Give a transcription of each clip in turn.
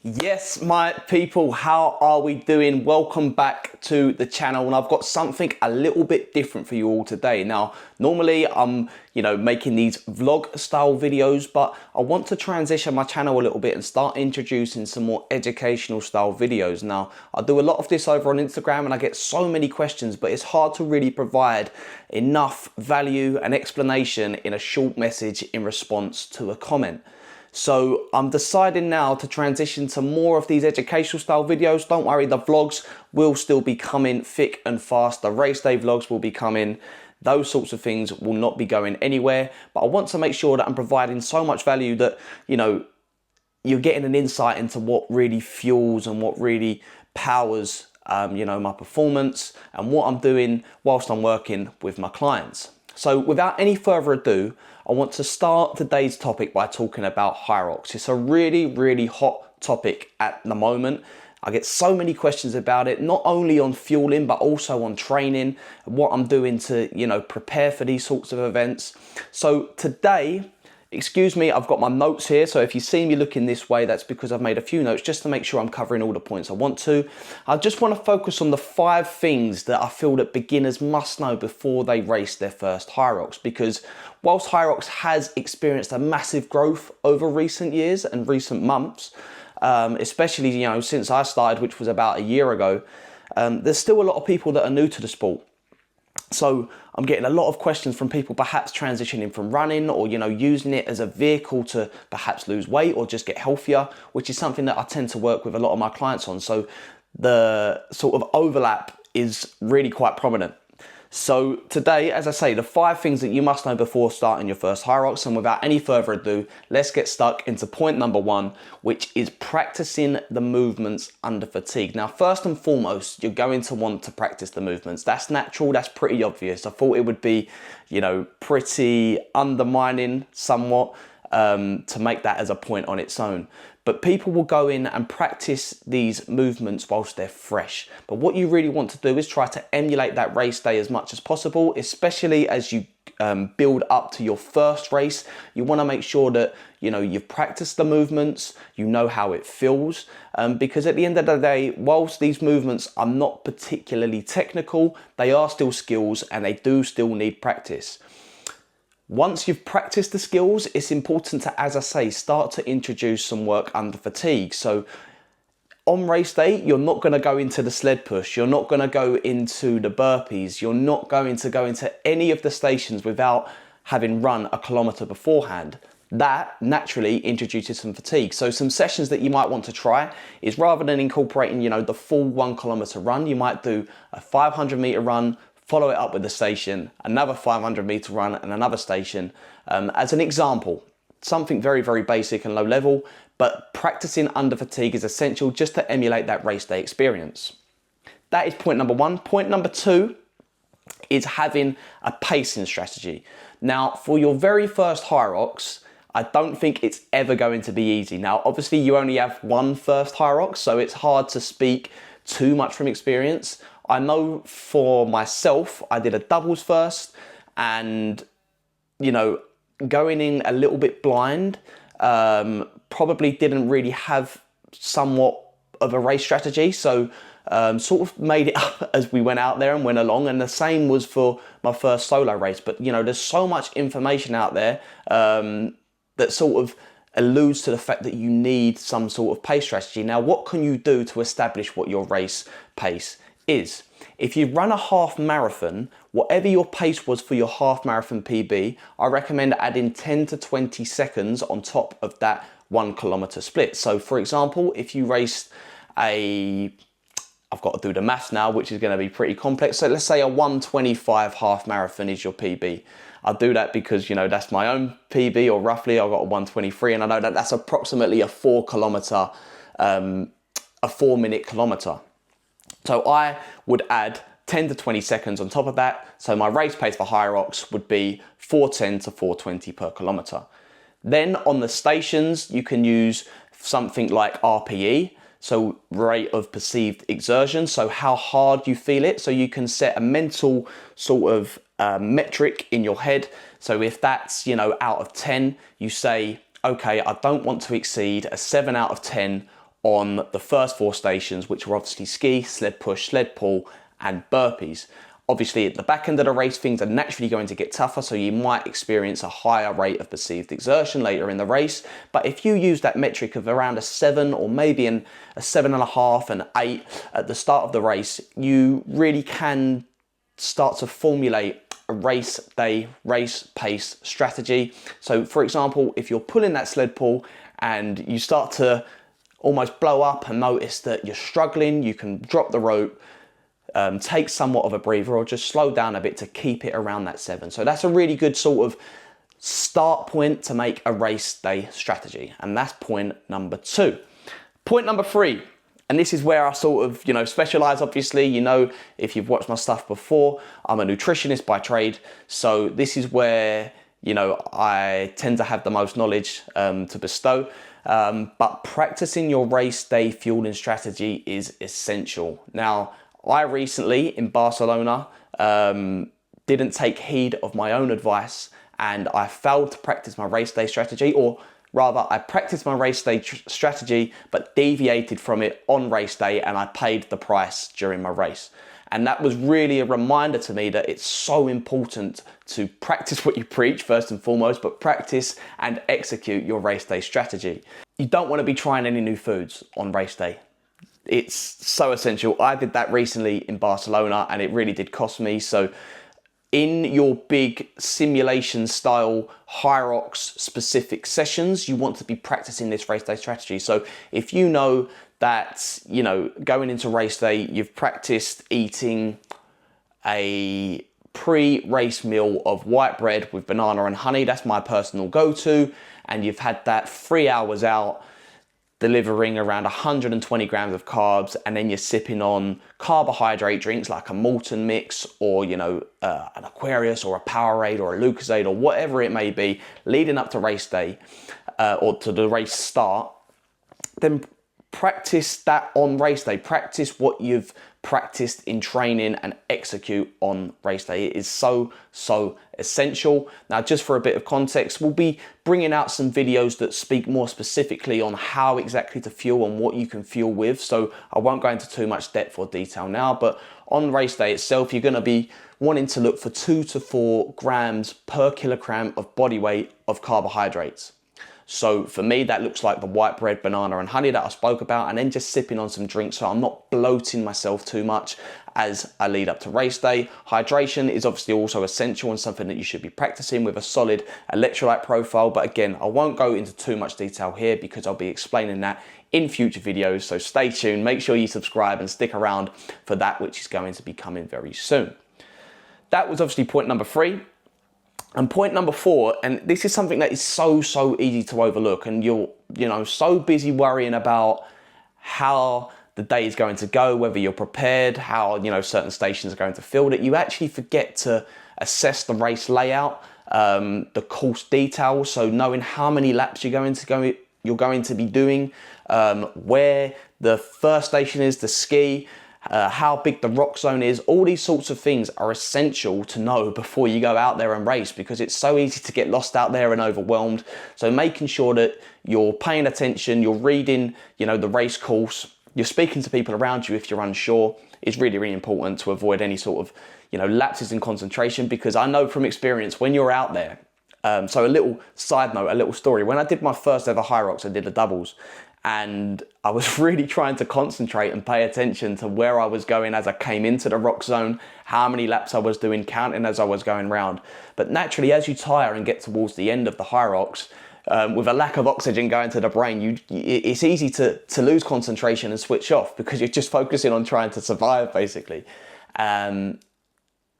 Yes, my people, how are we doing? Welcome back to the channel, and I've got something a little bit different for you all today. Now, normally I'm, making these vlog style videos, but I want to transition my channel a little bit and start introducing some more educational style videos. Now, I do a lot of this over on Instagram and I get so many questions, but it's hard to really provide enough value and explanation in a short message in response to a comment. So I'm deciding now to transition to more of these educational style videos. Don't worry, the vlogs will still be coming thick and fast. The race day vlogs will be coming. Those sorts of things will not be going anywhere. But I want to make sure that I'm providing so much value that, you're getting an insight into what really fuels and what really powers, my performance and what I'm doing whilst I'm working with my clients. So without any further ado, I want to start today's topic by talking about HYROX. It's a really, really hot topic at the moment. I get so many questions about it, not only on fueling, but also on training, what I'm doing to, prepare for these sorts of events. So today, excuse me, I've got my notes here. So if you see me looking this way, that's because I've made a few notes just to make sure I'm covering all the points I want to. I just want to focus on the 5 things that I feel that beginners must know before they race their first HYROX, because whilst HYROX has experienced a massive growth over recent years and recent months, especially, since I started, which was about a year ago, there's still a lot of people that are new to the sport. So I'm getting a lot of questions from people perhaps transitioning from running or, using it as a vehicle to perhaps lose weight or just get healthier, which is something that I tend to work with a lot of my clients on. So the sort of overlap is really quite prominent. So today, as I say, the 5 things that you must know before starting your first HYROX, and without any further ado, let's get stuck into point number 1, which is practicing the movements under fatigue. Now, first and foremost, you're going to want to practice the movements. That's natural, that's pretty obvious. I thought it would be, pretty undermining somewhat to make that as a point on its own. But people will go in and practice these movements whilst they're fresh. But what you really want to do is try to emulate that race day as much as possible, especially as you build up to your first race. You want to make sure that, you've practiced the movements, you know how it feels, because at the end of the day, whilst these movements are not particularly technical, they are still skills and they do still need practice. Once you've practiced the skills, it's important to, as I say, start to introduce some work under fatigue. So on race day, you're not going to go into the sled push. You're not going to go into the burpees. You're not going to go into any of the stations without having run a kilometre beforehand. That naturally introduces some fatigue. So some sessions that you might want to try is, rather than incorporating, the full 1 kilometre run, you might do a 500 metre run, follow it up with a station, another 500 metre run and another station. As an example, something very, very basic and low level, but practicing under fatigue is essential just to emulate that race day experience. That is point number 1. Point number 2 is having a pacing strategy. Now, for your very first HYROX, I don't think it's ever going to be easy. Now, obviously you only have one first HYROX, so it's hard to speak too much from experience. I know for myself, I did a doubles first, and, going in a little bit blind, probably didn't really have somewhat of a race strategy. So sort of made it up as we went out there and went along. And the same was for my first solo race. But, there's so much information out there that sort of alludes to the fact that you need some sort of pace strategy. Now, what can you do to establish what your race pace is? If you run a half marathon, whatever your pace was for your half marathon PB, I recommend adding 10 to 20 seconds on top of that 1 kilometre split. So for example, if you raced I've got to do the maths now, which is going to be pretty complex. So let's say a 1:25 half marathon is your PB. I'll do that because, that's my own PB, or roughly I've got a 1:23, and I know that that's approximately a 4 minute kilometre. So I would add 10 to 20 seconds on top of that. So my race pace for HYROX would be 4:10 to 4:20 per kilometre. Then on the stations, you can use something like RPE, so rate of perceived exertion, so how hard you feel it. So you can set a mental sort of metric in your head. So if that's, out of 10, you say, okay, I don't want to exceed a 7 out of 10 on the first 4 stations, which were obviously ski, sled push, sled pull, and burpees. Obviously, at the back end of the race, things are naturally going to get tougher, so you might experience a higher rate of perceived exertion later in the race. But if you use that metric of around a 7 or maybe a 7.5 and 8 at the start of the race, you really can start to formulate a race day, race pace strategy. So for example, if you're pulling that sled pull and you start to almost blow up and notice that you're struggling, you can drop the rope, take somewhat of a breather, or just slow down a bit to keep it around that 7. So that's a really good sort of start point to make a race day strategy. And that's point number 2. Point number 3, and this is where I sort of, specialize, obviously. If you've watched my stuff before, I'm a nutritionist by trade. So this is where, I tend to have the most knowledge to bestow. But practicing your race day fueling strategy is essential. Now, I recently in Barcelona didn't take heed of my own advice, and I failed to practice my race day strategy, or rather I practiced my race day strategy but deviated from it on race day, and I paid the price during my race. And that was really a reminder to me that it's so important to practice what you preach first and foremost, but practice and execute your race day strategy. You don't want to be trying any new foods on race day. It's so essential. I did that recently in Barcelona and it really did cost me. So in your big simulation style HYROX specific sessions, you want to be practicing this race day strategy. So if you know that, going into race day, you've practiced eating a pre-race meal of white bread with banana and honey, that's my personal go-to, and you've had that 3 hours out, delivering around 120 grams of carbs, and then you're sipping on carbohydrate drinks like a Molten mix or, an Aquarius or a Powerade or a Lucozade or whatever it may be, leading up to race day or to the race start, then practice that on race day. Practice what you've practiced in training and execute on race day. It is so essential. Now, just for a bit of context, we'll be bringing out some videos that speak more specifically on how exactly to fuel and what you can fuel with. So I won't go into too much depth or detail now, but on race day itself, you're going to be wanting to look for 2 to 4 grams per kilogram of body weight of carbohydrates. So for me, that looks like the white bread, banana and honey that I spoke about, and then just sipping on some drinks so I'm not bloating myself too much as I lead up to race day. Hydration is obviously also essential and something that you should be practicing with a solid electrolyte profile. But again, I won't go into too much detail here because I'll be explaining that in future videos. So stay tuned, make sure you subscribe and stick around for that, which is going to be coming very soon. That was obviously point number 3. And point number 4, and this is something that is so easy to overlook, and you're, so busy worrying about how the day is going to go, whether you're prepared, how, certain stations are going to fill it. You actually forget to assess the race layout, the course details. So knowing how many laps you're going to be doing, where the first station is, the ski, how big the rock zone is, all these sorts of things are essential to know before you go out there and race, because it's so easy to get lost out there and overwhelmed. So making sure that you're paying attention, you're reading, the race course, you're speaking to people around you if you're unsure, is really important to avoid any sort of, lapses in concentration, because I know from experience when you're out there. So a little side note, a little story. When I did my first ever HYROX, I did the doubles. And I was really trying to concentrate and pay attention to where I was going as I came into the rock zone, how many laps I was doing, counting as I was going round. But naturally, as you tire and get towards the end of the HYROX, with a lack of oxygen going to the brain, it's easy to lose concentration and switch off because you're just focusing on trying to survive, basically. And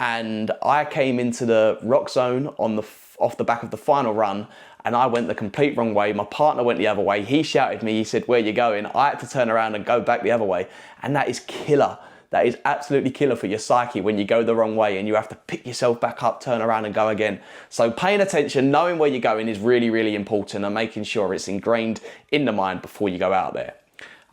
I came into the rock zone off the back of the final run, and I went the complete wrong way. My partner went the other way. He shouted me, he said, "Where you going?" I had to turn around and go back the other way. And that is killer. That is absolutely killer for your psyche when you go the wrong way and you have to pick yourself back up, turn around and go again. So paying attention, knowing where you're going is really important, and making sure it's ingrained in the mind before you go out there.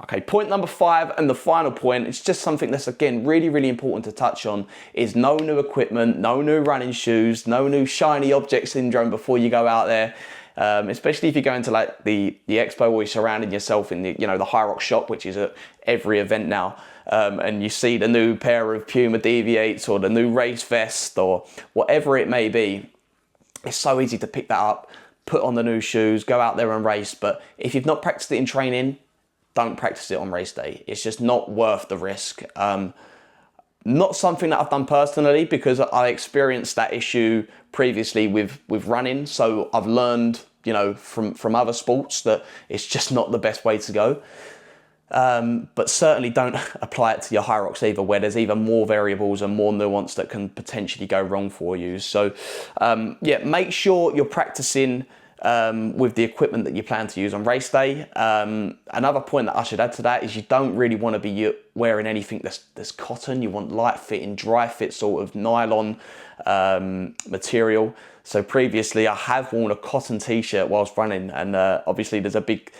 Okay, point number 5, and the final point, it's just something that's, again, really important to touch on, is no new equipment, no new running shoes, no new shiny object syndrome before you go out there. especially if you go into like the expo or you're surrounding yourself in the, you know, the HYROX shop, which is at every event now. And you see the new pair of Puma Deviates or the new race vest or whatever it may be. It's so easy to pick that up, put on the new shoes, go out there and race. But if you've not practiced it in training, don't practice it on race day. It's just not worth the risk. Not something that I've done personally because I experienced that issue previously with running. So I've learned, you know, from other sports that it's just not the best way to go. But certainly don't apply it to your HYROX either, where there's even more variables and more nuance that can potentially go wrong for you. So yeah, make sure you're practicing with the equipment that you plan to use on race day. Another point that I should add to that is you don't really want to be wearing anything that's cotton. You want light fitting, dry fit sort of nylon material. So previously I have worn a cotton t-shirt whilst running, and obviously there's a big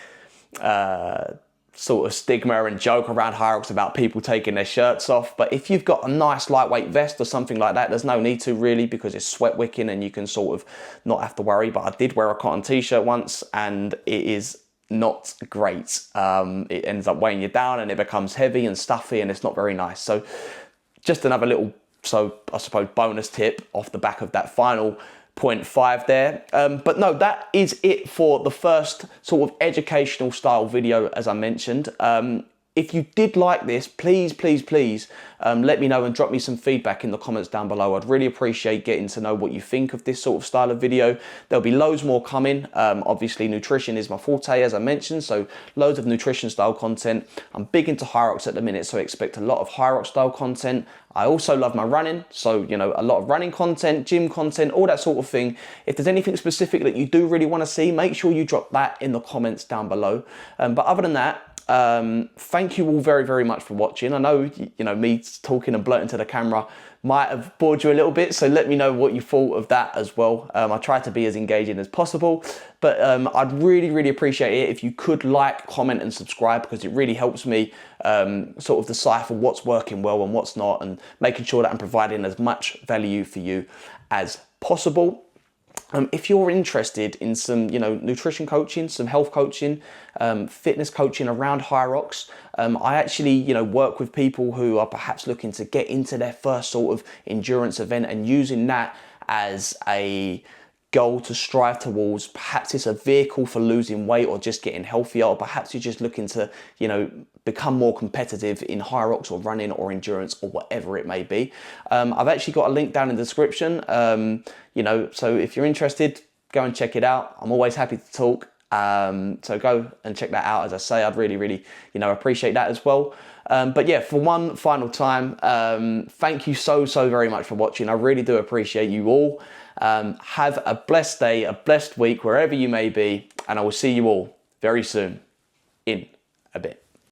sort of stigma and joke around HYROX about people taking their shirts off. But if you've got a nice lightweight vest or something like that, there's no need to really, because it's sweat wicking and you can sort of not have to worry. But I did wear a cotton t-shirt once and it is not great. It ends up weighing you down and it becomes heavy and stuffy and it's not very nice. So just another little, so I suppose, bonus tip off the back of that final 0.5 there. But no, that is it for the first sort of educational style video, as I mentioned. If you did like this, please let me know and drop me some feedback in the comments down below. I'd really appreciate getting to know what you think of this sort of style of video. There'll be loads more coming. Obviously nutrition is my forte, as I mentioned, so loads of nutrition style content. I'm big into HYROX at the minute, so expect a lot of HYROX style content. I also love my running, so, you know, a lot of running content, gym content, all that sort of thing. If there's anything specific that you do really want to see, make sure you drop that in the comments down below. But other than that, thank you all very much for watching. I know, you know, me talking and blurting to the camera might have bored you a little bit, so let me know what you thought of that as well. I try to be as engaging as possible, but I'd really appreciate it if you could like, comment and subscribe, because it really helps me sort of decipher what's working well and what's not, and making sure that I'm providing as much value for you as possible. If you're interested in some, you know, nutrition coaching, some health coaching, fitness coaching around HYROX, I actually, you know, work with people who are perhaps looking to get into their first sort of endurance event and using that as a goal to strive towards. Perhaps it's a vehicle for losing weight or just getting healthier, or perhaps you're just looking to, you know, become more competitive in HYROX or running or endurance or whatever it may be. I've actually got a link down in the description, you know, so if you're interested, go and check it out. I'm always happy to talk. So go and check that out. As I say, I'd really, you know, appreciate that as well. But yeah, for one final time, thank you so very much for watching. I really do appreciate you all. Have a blessed day, a blessed week, wherever you may be, and I will see you all very soon in a bit.